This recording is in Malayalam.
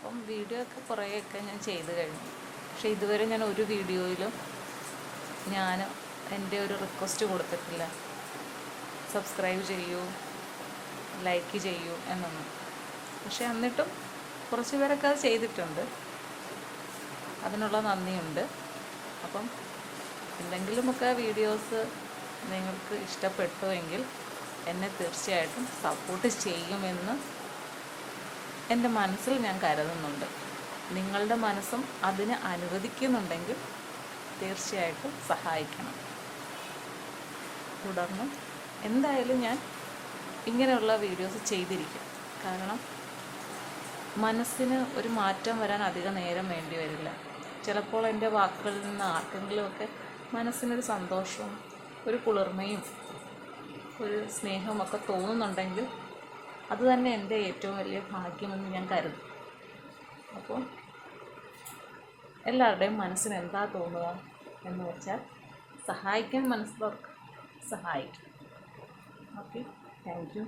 അപ്പം വീഡിയോ ഒക്കെ കുറേയൊക്കെ ഞാൻ ചെയ്ത് കഴിഞ്ഞു. പക്ഷേ ഇതുവരെ ഞാൻ ഒരു വീഡിയോയിലും ഞാൻ എൻ്റെ ഒരു റിക്വസ്റ്റ് കൊടുത്തിട്ടില്ല, സബ്സ്ക്രൈബ് ചെയ്യൂ, ലൈക്ക് ചെയ്യൂ എന്നൊന്നും. പക്ഷേ എന്നിട്ടും കുറച്ച് പേരൊക്കെ അത് ചെയ്തിട്ടുണ്ട്. അതിനുള്ള നന്ദിയുണ്ട്. അപ്പം എന്തെങ്കിലുമൊക്കെ വീഡിയോസ് നിങ്ങൾക്ക് ഇഷ്ടപ്പെട്ടുവെങ്കിൽ എന്നെ തീർച്ചയായിട്ടും സപ്പോർട്ട് ചെയ്യുമെന്ന് എൻ്റെ മനസ്സിൽ ഞാൻ കരുതുന്നുണ്ട്. നിങ്ങളുടെ മനസ്സും അതിന് അനുവദിക്കുന്നുണ്ടെങ്കിൽ തീർച്ചയായിട്ടും സഹായിക്കണം. തുടർന്നും എന്തായാലും ഞാൻ ഇങ്ങനെയുള്ള വീഡിയോസ് ചെയ്തിരിക്കും. കാരണം മനസ്സിന് ഒരു മാറ്റം വരാൻ അധികം നേരം വേണ്ടി വരില്ല. ചിലപ്പോൾ എൻ്റെ വാക്കുകളിൽ നിന്ന് ആർക്കെങ്കിലുമൊക്കെ മനസ്സിനൊരു സന്തോഷവും ഒരു കുളിർമയും ഒരു സ്നേഹമൊക്കെ തോന്നുന്നുണ്ടെങ്കിൽ അത് തന്നെ എൻ്റെ ഏറ്റവും വലിയ ഭാഗ്യമെന്ന് ഞാൻ കരുതും. അപ്പോൾ എല്ലാവരുടെയും മനസ്സിന് എന്താ തോന്നുക എന്ന് വെച്ചാൽ സഹായിക്കാൻ മനസ്സിലുള്ളവർക്ക് സഹായിക്കും. Okay, thank you.